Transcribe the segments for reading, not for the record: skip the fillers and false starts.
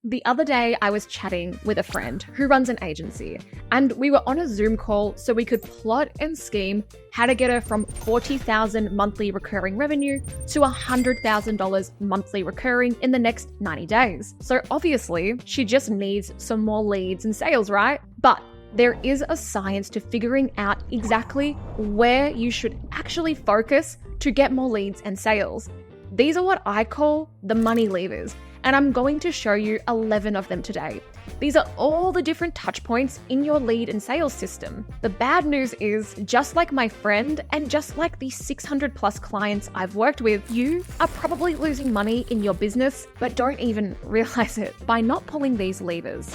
The other day, I was chatting with a friend who runs an agency, and we were on a Zoom call so we could plot and scheme how to get her from $40,000 monthly recurring revenue to $100,000 monthly recurring in the next 90 days. So obviously, she just needs some more leads and sales, right? But there is a science to figuring out exactly where you should actually focus to get more leads and sales. These are what I call the money levers, and I'm going to show you 11 of them today. These are all the different touch points in your lead and sales system. The bad news is, just like my friend and just like the 600 plus clients I've worked with, you are probably losing money in your business, but don't even realize it by not pulling these levers.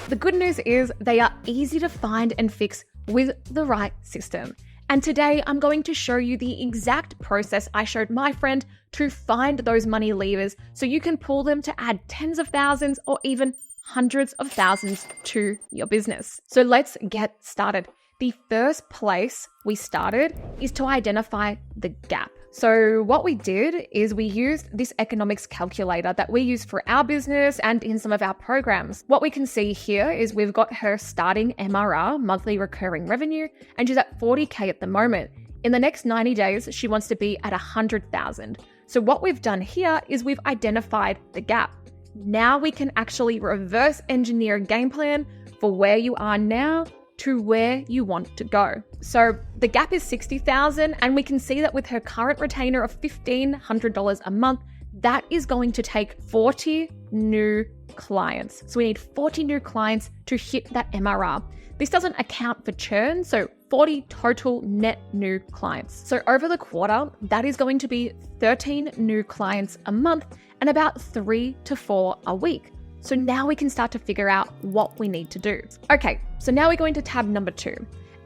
The good news is they are easy to find and fix with the right system. And today I'm going to show you the exact process I showed my friend to find those money levers so you can pull them to add tens of thousands or even hundreds of thousands to your business. So let's get started. The first place we started is to identify the gap. So what we did is we used this economics calculator that we use for our business and in some of our programs. What we can see here is we've got her starting MRR, monthly recurring revenue, and she's at 40K at the moment. In the next 90 days, she wants to be at 100,000. So what we've done here is we've identified the gap. Now we can actually reverse engineer a game plan for where you are now to where you want to go. So the gap is 60,000, and we can see that with her current retainer of $1,500 a month, that is going to take 40 new clients. So we need 40 new clients to hit that MRR. This doesn't account for churn, so 40 total net new clients. So over the quarter, that is going to be 13 new clients a month and about 3 to 4 a week. So now we can start to figure out what we need to do. Okay, so now we go into tab number 2.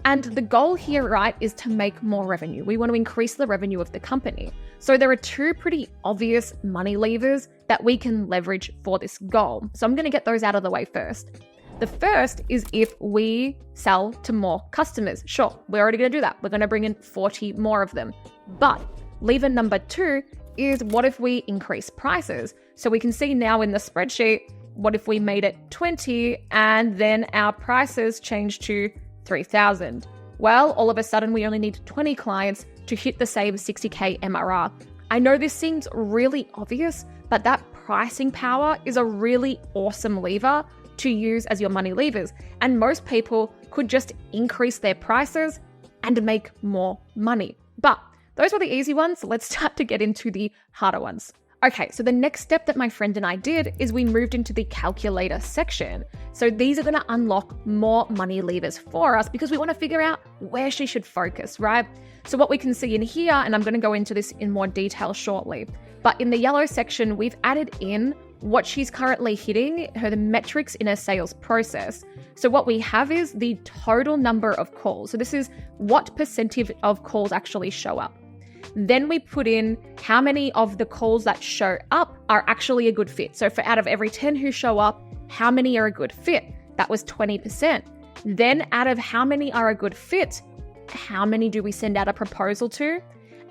And the goal here, right, is to make more revenue. We want to increase the revenue of the company. So there are 2 pretty obvious money levers that we can leverage for this goal. So I'm going to get those out of the way first. The first is if we sell to more customers. Sure, we're already going to do that. We're going to bring in 40 more of them. But lever number 2 is what if we increase prices? So we can see now in the spreadsheet, what if we made it 20 and then our prices changed to 3,000? Well, all of a sudden we only need 20 clients to hit the same 60K MRR. I know this seems really obvious, but that pricing power is a really awesome lever to use as your money levers. And most people could just increase their prices and make more money. But those were the easy ones. So let's start to get into the harder ones. Okay, so the next step that my friend and I did is we moved into the calculator section. So these are going to unlock more money levers for us because we want to figure out where she should focus, right? So what we can see in here, and I'm going to go into this in more detail shortly, but in the yellow section, we've added in what she's currently hitting, the metrics in her sales process. So what we have is the total number of calls. So this is what percentage of calls actually show up. Then we put in how many of the calls that show up are actually a good fit. So for out of every 10 who show up, how many are a good fit? That was 20%. Then out of how many are a good fit, how many do we send out a proposal to?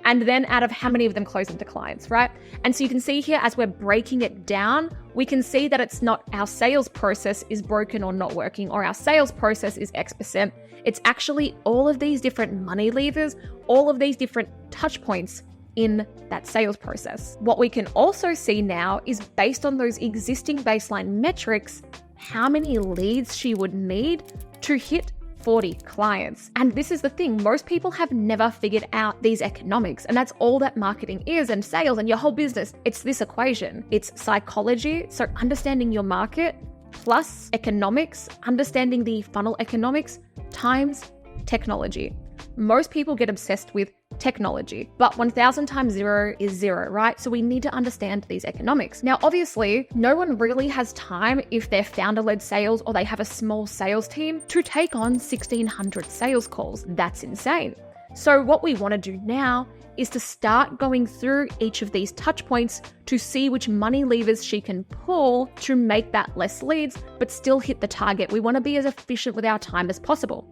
And then out of how many of them close into clients, right? And so you can see here, as we're breaking it down, we can see that it's not our sales process is broken or not working, or our sales process is X%. It's actually all of these different money levers, all of these different touch points in that sales process. What we can also see now is based on those existing baseline metrics, how many leads she would need to hit 40 clients. And this is the thing, most people have never figured out these economics, and that's all that marketing is, and sales and your whole business. It's this equation. It's psychology, so understanding your market, plus economics, understanding the funnel economics, times technology. Most people get obsessed with technology, but 1,000 times 0 is 0, right? So we need to understand these economics. Now, obviously, no one really has time if they're founder-led sales or they have a small sales team to take on 1,600 sales calls. That's insane. So what we want to do now is to start going through each of these touch points to see which money levers she can pull to make that less leads, but still hit the target. We want to be as efficient with our time as possible.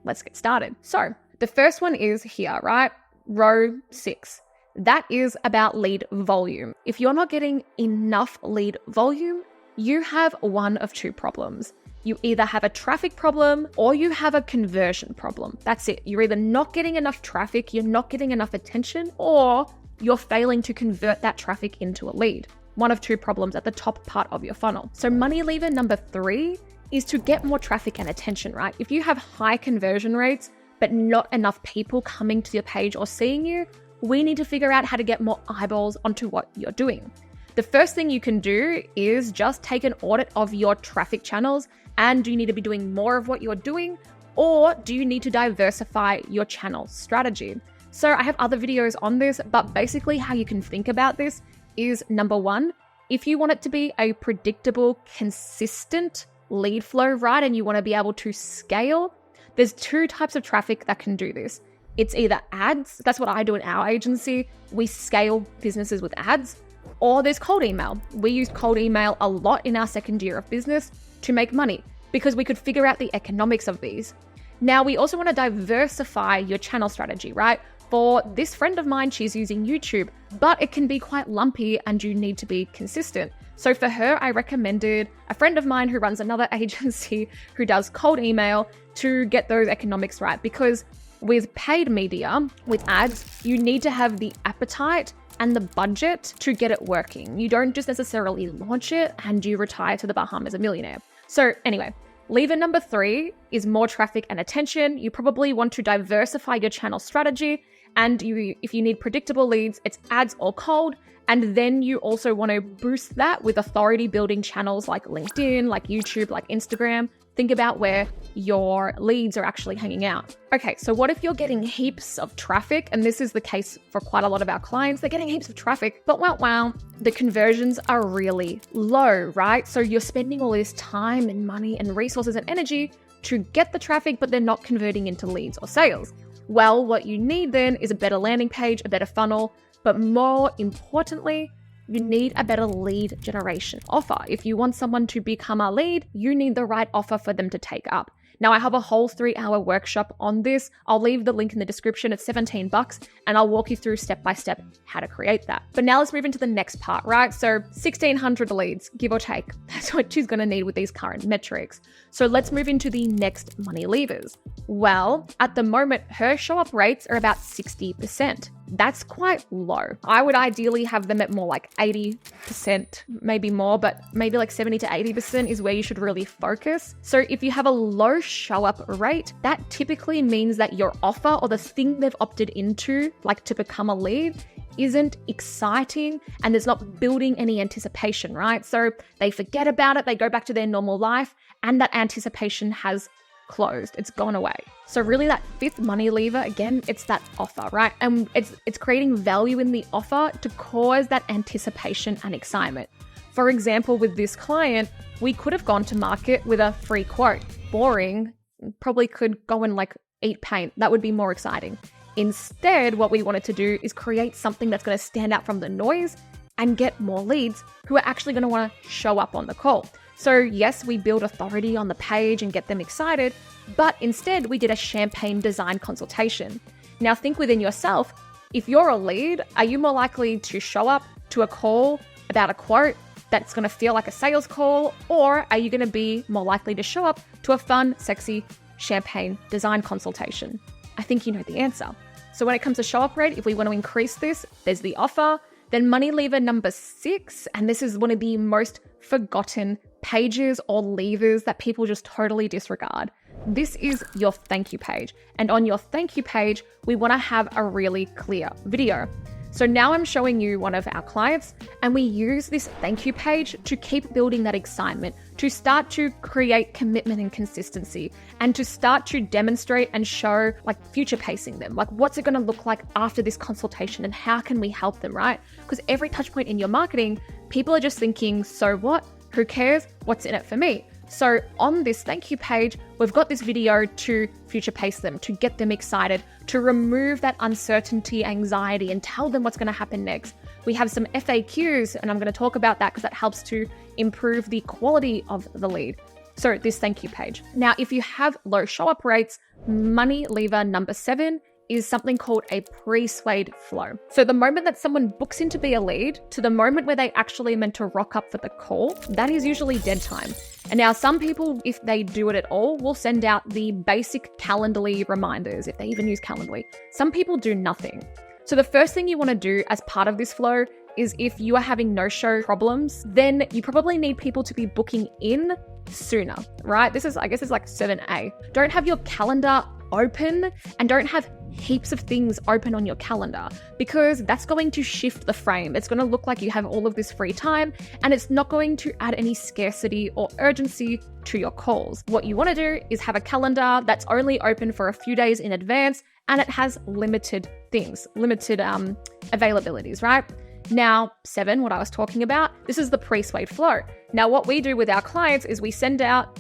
Let's get started. So the first one is here, right? Row 6. That is about lead volume. If you're not getting enough lead volume, you have one of two problems. You either have a traffic problem or you have a conversion problem. That's it. You're either not getting enough traffic, you're not getting enough attention, or you're failing to convert that traffic into a lead. One of two problems at the top part of your funnel. So money lever number 3 is to get more traffic and attention, right? If you have high conversion rates, but not enough people coming to your page or seeing you, we need to figure out how to get more eyeballs onto what you're doing. The first thing you can do is just take an audit of your traffic channels. And do you need to be doing more of what you're doing, or do you need to diversify your channel strategy? So I have other videos on this, but basically how you can think about this is number 1, if you want it to be a predictable, consistent lead flow, right, and you want to be able to scale, there's 2 types of traffic that can do this. It's either ads, that's what I do in our agency, we scale businesses with ads, or there's cold email. We use cold email a lot in our second year of business to make money because we could figure out the economics of these. Now, we also want to diversify your channel strategy, right? For this friend of mine, she's using YouTube, but it can be quite lumpy and you need to be consistent. So for her, I recommended a friend of mine who runs another agency who does cold email to get those economics right. Because with paid media, with ads, you need to have the appetite and the budget to get it working. You don't just necessarily launch it and you retire to the Bahamas a millionaire. So anyway, lever number 3 is more traffic and attention. You probably want to diversify your channel strategy. And if you need predictable leads, it's ads or cold. And then you also want to boost that with authority building channels like LinkedIn, like YouTube, like Instagram. Think about where your leads are actually hanging out. Okay, so what if you're getting heaps of traffic? And this is the case for quite a lot of our clients. They're getting heaps of traffic, but wow, the conversions are really low, right? So you're spending all this time and money and resources and energy to get the traffic, but they're not converting into leads or sales. Well, what you need then is a better landing page, a better funnel, but more importantly, you need a better lead generation offer. If you want someone to become a lead, you need the right offer for them to take up. Now, I have a whole 3-hour workshop on this. I'll leave the link in the description. It's $17 and I'll walk you through step by step how to create that. But now let's move into the next part, right? So 1,600 leads, give or take. That's what she's going to need with these current metrics. So let's move into the next money levers. Well, at the moment, her show up rates are about 60%. That's quite low. I would ideally have them at more like 80%, maybe more, but maybe like 70 to 80% is where you should really focus. So if you have a low show up rate, that typically means that your offer or the thing they've opted into, like to become a lead, isn't exciting and there's not building any anticipation, right? So they forget about it, they go back to their normal life, and that anticipation has closed. It's gone away. So really that 5th money lever, again, it's that offer, right? And it's creating value in the offer to cause that anticipation and excitement. For example, with this client, we could have gone to market with a free quote. Boring, probably could go and like eat paint. That would be more exciting. Instead, what we wanted to do is create something that's going to stand out from the noise and get more leads who are actually going to want to show up on the call. So yes, we build authority on the page and get them excited, but instead we did a champagne design consultation. Now think within yourself, if you're a lead, are you more likely to show up to a call about a quote that's going to feel like a sales call, or are you going to be more likely to show up to a fun, sexy champagne design consultation? I think you know the answer. So when it comes to show up rate, if we want to increase this, there's the offer. Then money lever number 6, and this is one of the most forgotten pages or levers that people just totally disregard. This is your thank you page. And on your thank you page, we want to have a really clear video. So now I'm showing you one of our clients, and we use this thank you page to keep building that excitement, to start to create commitment and consistency, and to start to demonstrate and show like future pacing them. Like what's it going to look like after this consultation and how can we help them, right? Because every touch point in your marketing, people are just thinking, so what? Who cares? What's in it for me? So on this thank you page, we've got this video to future pace them, to get them excited, to remove that uncertainty, anxiety, and tell them what's going to happen next. We have some FAQs, and I'm going to talk about that because that helps to improve the quality of the lead. So this thank you page. Now, if you have low show up rates, money lever number 7 is something called a pre-swayed flow. So the moment that someone books in to be a lead to the moment where they actually are meant to rock up for the call, that is usually dead time. And now some people, if they do it at all, will send out the basic Calendly reminders, if they even use Calendly. Some people do nothing. So the first thing you want to do as part of this flow is if you are having no-show problems, then you probably need people to be booking in sooner, right? This is, I guess it's like 7A. Don't have your calendar open and don't have heaps of things open on your calendar, because that's going to shift the frame. It's going to look like you have all of this free time and it's not going to add any scarcity or urgency to your calls. What you want to do is have a calendar that's only open for a few days in advance and it has limited things, limited availabilities, right? Now, 7, what I was talking about, this is the pre-swayed flow. Now, what we do with our clients is we send out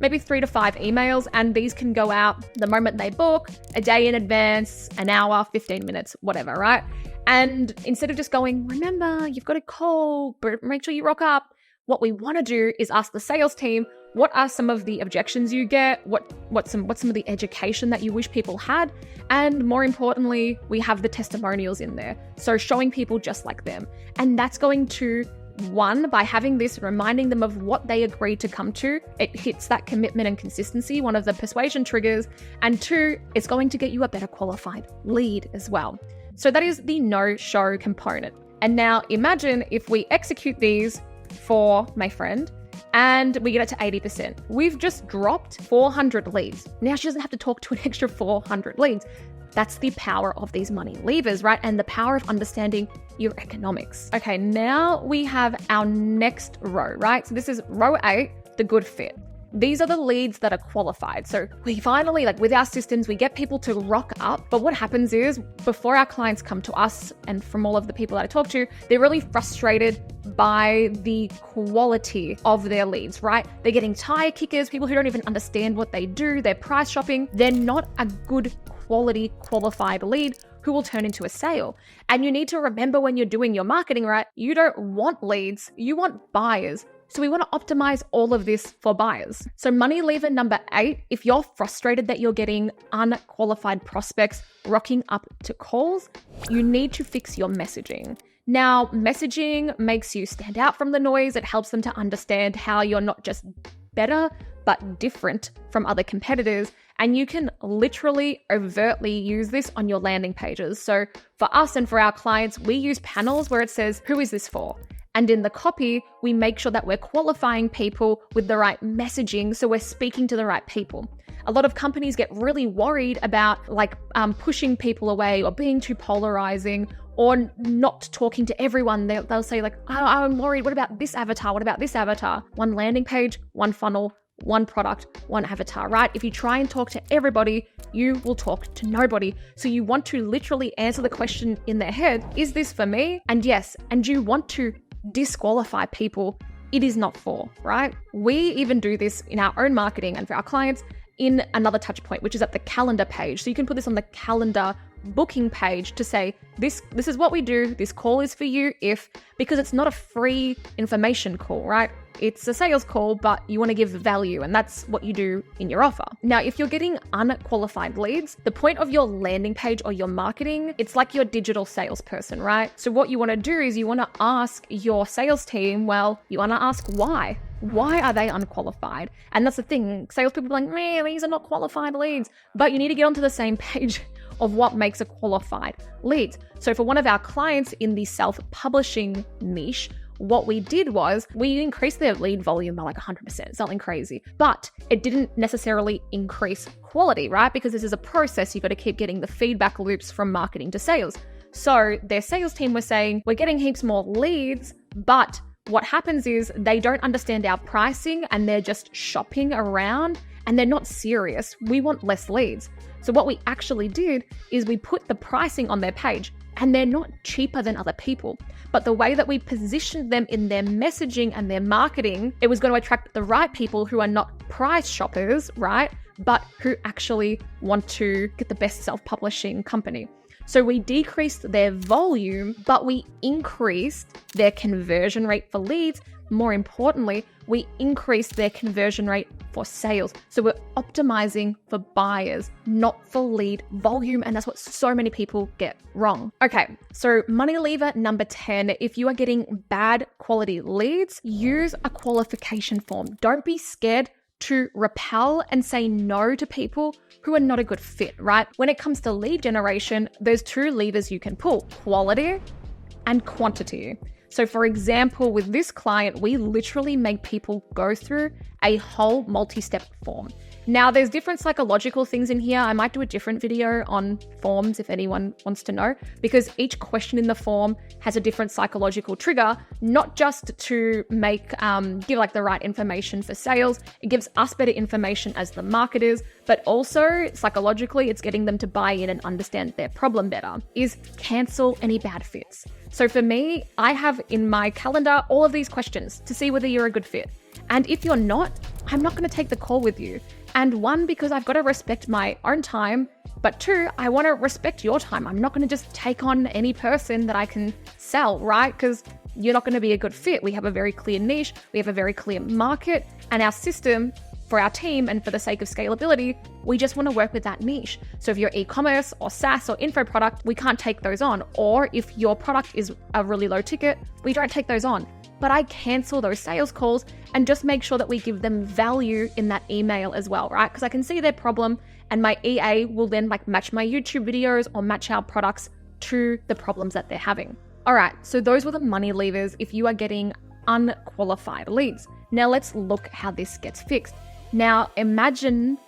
maybe 3 to 5 emails, and these can go out the moment they book, a day in advance, an hour, 15 minutes, whatever, right? And instead of just going, remember, you've got a call, but make sure you rock up, what we want to do is ask the sales team, what are some of the objections you get? What's some of the education that you wish people had? And more importantly, we have the testimonials in there. So showing people just like them. And that's going to, one, by having this, reminding them of what they agreed to come to, it hits that commitment and consistency, one of the persuasion triggers. And 2, it's going to get you a better qualified lead as well. So that is the no-show component. And now imagine if we execute these for my friend and we get it to 80%. We've just dropped 400 leads. Now she doesn't have to talk to an extra 400 leads. That's the power of these money levers, right? And the power of understanding your economics. Okay, now we have our next row, right? So this is row 8, the good fit. These are the leads that are qualified. So we finally, with our systems, we get people to rock up. But what happens is before our clients come to us, and from all of the people that I talk to, they're really frustrated by the quality of their leads, right? They're getting tire kickers, people who don't even understand what they do, they're price shopping. They're not a good quality qualified lead who will turn into a sale. And you need to remember when you're doing your marketing, right? You don't want leads, you want buyers. So we want to optimize all of this for buyers. So money lever number 8, if you're frustrated that you're getting unqualified prospects rocking up to calls, you need to fix your messaging. Now, messaging makes you stand out from the noise. It helps them to understand how you're not just better, but different from other competitors. And you can literally overtly use this on your landing pages. So for us and for our clients, we use panels where it says, who is this for? And in the copy, we make sure that we're qualifying people with the right messaging, so we're speaking to the right people. A lot of companies get really worried about pushing people away or being too polarizing or not talking to everyone. They'll say I'm worried, what about this avatar? What about this avatar? One landing page, one funnel, one product, one avatar, right? If you try and talk to everybody, you will talk to nobody. So you want to literally answer the question in their head, is this for me? And yes, and you want to disqualify people it is not for, right? We even do this in our own marketing and for our clients in another touch point, which is at the calendar page. So you can put this on the calendar booking page to say, this is what we do. This call is for you because it's not a free information call, right? It's a sales call, but you want to give value, and that's what you do in your offer. Now, if you're getting unqualified leads, the point of your landing page or your marketing, it's like your digital salesperson, right? So what you want to do is you want to ask your sales team, you want to ask why. Why are they unqualified? And that's the thing. Salespeople are like, man, these are not qualified leads. But you need to get onto the same page of what makes a qualified lead. So for one of our clients in the self-publishing niche, what we did was we increased their lead volume by 100%, something crazy. But it didn't necessarily increase quality, right? Because this is a process. You've got to keep getting the feedback loops from marketing to sales. So their sales team was saying, we're getting heaps more leads, but what happens is they don't understand our pricing and they're just shopping around and they're not serious. We want less leads. So what we actually did is we put the pricing on their page, and they're not cheaper than other people. But the way that we positioned them in their messaging and their marketing, it was going to attract the right people who are not price shoppers, right? But who actually want to get the best self-publishing company. So we decreased their volume, but we increased their conversion rate for leads. More importantly, we increased their conversion rate for sales. So we're optimizing for buyers, not for lead volume. And that's what so many people get wrong. Okay, so money lever number 10, if you are getting bad quality leads, use a qualification form. Don't be scared to repel and say no to people who are not a good fit, right? When it comes to lead generation, there's two levers you can pull: quality and quantity. So for example, with this client, we literally make people go through a whole multi-step form. Now, there's different psychological things in here. I might do a different video on forms if anyone wants to know, because each question in the form has a different psychological trigger, not just to make, give like the right information for sales. It gives us better information as the marketers, but also psychologically, it's getting them to buy in and understand their problem better. Is cancel any bad fits. So for me, I have in my calendar all of these questions to see whether you're a good fit. And if you're not, I'm not going to take the call with you. And one, because I've got to respect my own time, but two, I want to respect your time. I'm not going to just take on any person that I can sell, right? Because you're not going to be a good fit. We have a very clear niche, we have a very clear market, and our system for our team and for the sake of scalability, we just want to work with that niche. So if you're e-commerce or SaaS or info product, we can't take those on. Or if your product is a really low ticket, we don't take those on. But I cancel those sales calls and just make sure that we give them value in that email as well, right? Because I can see their problem and my EA will then like match my YouTube videos or match our products to the problems that they're having. All right, so those were the money levers if you are getting unqualified leads. Now let's look how this gets fixed. Now imagine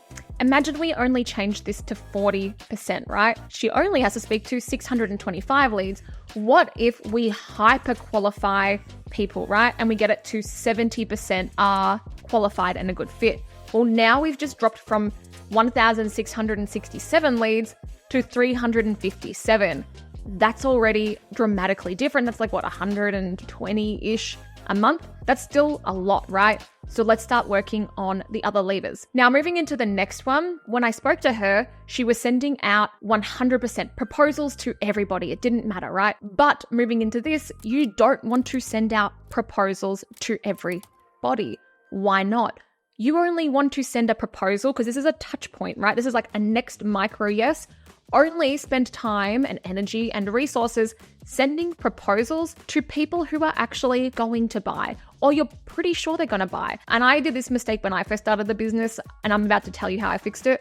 we only changed this to 40%, right? She only has to speak to 625 leads. What if we hyper qualify people, right? And we get it to 70% are qualified and a good fit. Well, now we've just dropped from 1,667 leads to 357. That's already dramatically different. That's like what, 120-ish a month? That's still a lot, right? So let's start working on the other levers. Now, moving into the next one, when I spoke to her, she was sending out 100% proposals to everybody. It didn't matter, right? But moving into this, you don't want to send out proposals to everybody. Why not? You only want to send a proposal because this is a touch point, right? This is like a next micro yes. Only spend time and energy and resources sending proposals to people who are actually going to buy, or you're pretty sure they're going to buy. And I did this mistake when I first started the business, and I'm about to tell you how I fixed it.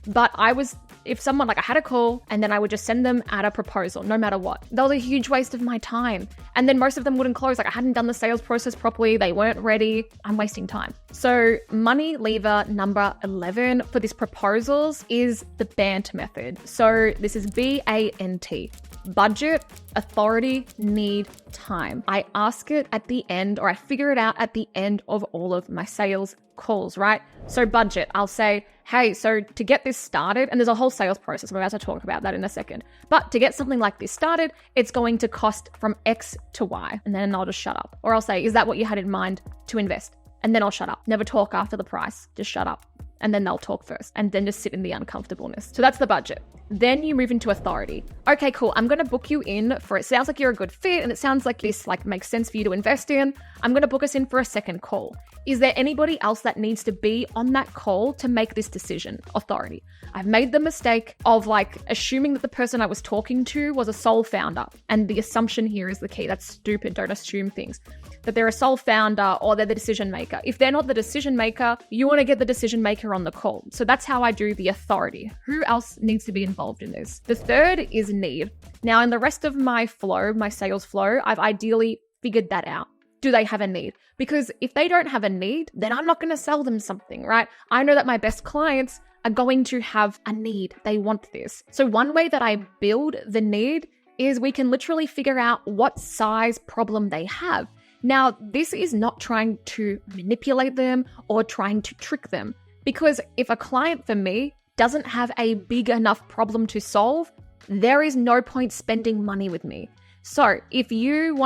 But if someone, like I had a call and then I would just send them out a proposal, no matter what. That was a huge waste of my time. And then most of them wouldn't close. Like I hadn't done the sales process properly. They weren't ready. I'm wasting time. So money lever number 11 for this proposals is the BANT method. So this is BANT. Budget, authority, need, time. I ask it at the end, or I figure it out at the end of all of my sales calls, right? So budget, I'll say, hey, so to get this started, and there's a whole sales process, I'm about to talk about that in a second, but to get something like this started, it's going to cost from X to Y, and then I'll just shut up. Or I'll say, is that what you had in mind to invest? And then I'll shut up. Never talk after the price, just shut up. And then they'll talk first, and then just sit in the uncomfortableness. So that's the budget. Then you move into authority. Okay, cool. I'm going to book you in for, it sounds like you're a good fit and it sounds like this like makes sense for you to invest in. I'm going to book us in for a second call. Is there anybody else that needs to be on that call to make this decision? Authority. I've made the mistake of like assuming that the person I was talking to was a sole founder. And the assumption here is the key. That's stupid. Don't assume things. That they're a sole founder or they're the decision maker. If they're not the decision maker, you want to get the decision maker on the call. So that's how I do the authority. Who else needs to be involved in this? The third is need. Now, in the rest of my flow, my sales flow, I've ideally figured that out. Do they have a need? Because if they don't have a need, then I'm not going to sell them something, right? I know that my best clients are going to have a need. They want this. So one way that I build the need is we can literally figure out what size problem they have. Now, this is not trying to manipulate them or trying to trick them, because if a client for me doesn't have a big enough problem to solve, there is no point spending money with me. So if you're at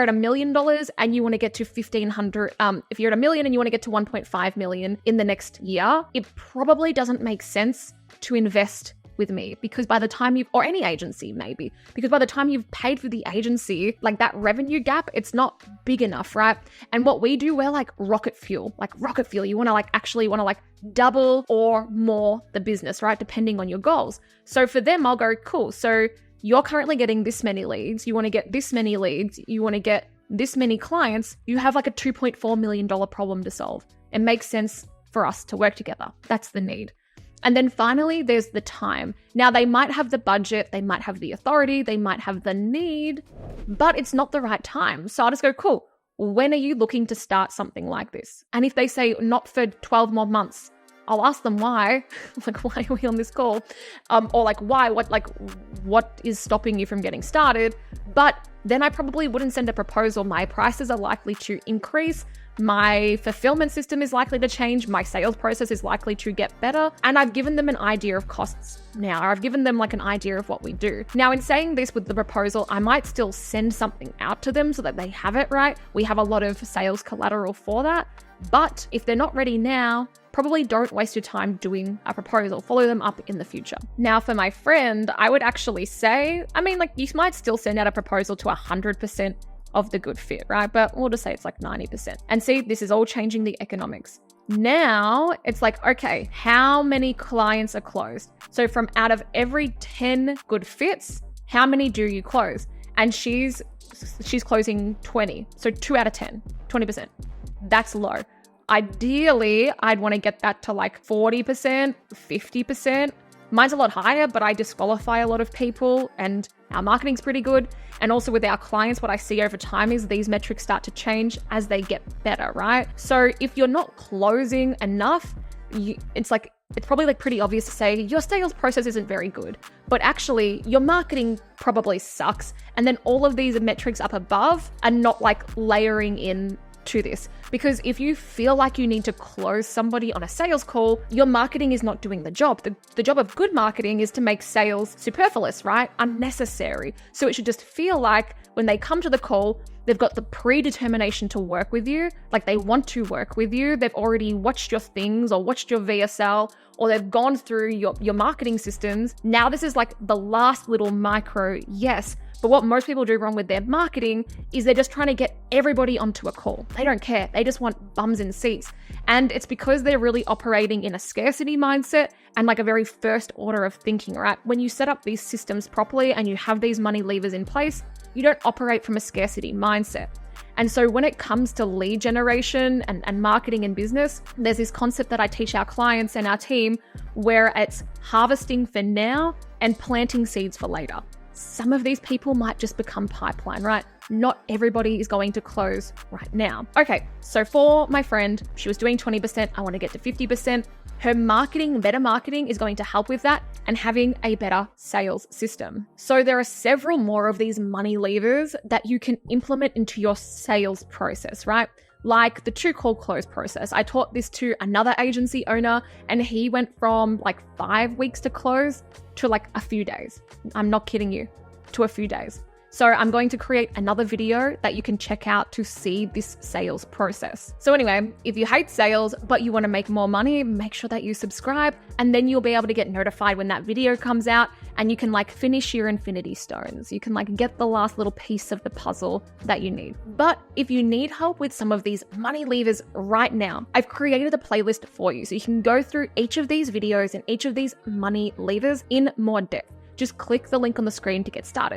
$1 million and you want to get to 1,500, if you're at $1 million and you want to get to 1.5 million in the next year, it probably doesn't make sense to invest with me, because by the time or any agency maybe, because by the time you've paid for the agency, like that revenue gap, it's not big enough, right? And what we do, we're like rocket fuel. You want to actually double or more the business, right? Depending on your goals. So for them, I'll go, cool. So you're currently getting this many leads. You want to get this many leads. You want to get this many clients. You have like a $2.4 million problem to solve. It makes sense for us to work together. That's the need. And then finally, there's the time. Now, they might have the budget, they might have the authority, they might have the need, but it's not the right time. So I'll just go, cool. When are you looking to start something like this? And if they say not for 12 more months, I'll ask them why. Why are we on this call? Or why? What is stopping you from getting started? But then I probably wouldn't send a proposal. My prices are likely to increase. My fulfillment system is likely to change. My sales process is likely to get better. And I've given them an idea of costs now. I've given them an idea of what we do. Now, in saying this with the proposal, I might still send something out to them so that they have it, right? We have a lot of sales collateral for that. But if they're not ready now, probably don't waste your time doing a proposal. Follow them up in the future. Now, for my friend, I would actually say, you might still send out a proposal to 100% of the good fit, right? But we'll just say it's 90%. And see, this is all changing the economics. Now it's okay, how many clients are closed? So from out of every 10 good fits, how many do you close? And she's closing 20. So 2 out of 10, 20%. That's low. Ideally, I'd want to get that to 40%, 50%. Mine's a lot higher, but I disqualify a lot of people and our marketing's pretty good. And also with our clients, what I see over time is these metrics start to change as they get better, right? So if you're not closing enough, it's probably pretty obvious to say your sales process isn't very good, but actually your marketing probably sucks. And then all of these metrics up above are not layering in to this. Because if you feel like you need to close somebody on a sales call, your marketing is not doing the job. The job of good marketing is to make sales superfluous, right? Unnecessary. So it should just feel like when they come to the call, they've got the predetermination to work with you, they want to work with you. They've already watched your things or watched your VSL, or they've gone through your marketing systems. Now this is the last little micro yes. But what most people do wrong with their marketing is they're just trying to get everybody onto a call. They don't care. They just want bums in seats. And it's because they're really operating in a scarcity mindset and a very first order of thinking, right? When you set up these systems properly and you have these money levers in place, you don't operate from a scarcity mindset. And so when it comes to lead generation and marketing and business, there's this concept that I teach our clients and our team where it's harvesting for now and planting seeds for later. Some of these people might just become pipeline, right? Not everybody is going to close right now. Okay, so for my friend, she was doing 20%. I want to get to 50%. Her better marketing is going to help with that and having a better sales system. So there are several more of these money levers that you can implement into your sales process, right? Like the 2-call close process. I taught this to another agency owner and he went from 5 weeks to close to a few days. I'm not kidding you, to a few days. So I'm going to create another video that you can check out to see this sales process. So anyway, if you hate sales, but you want to make more money, make sure that you subscribe and then you'll be able to get notified when that video comes out and you can finish your infinity stones. You can get the last little piece of the puzzle that you need. But if you need help with some of these money levers right now, I've created a playlist for you so you can go through each of these videos and each of these money levers in more depth. Just click the link on the screen to get started.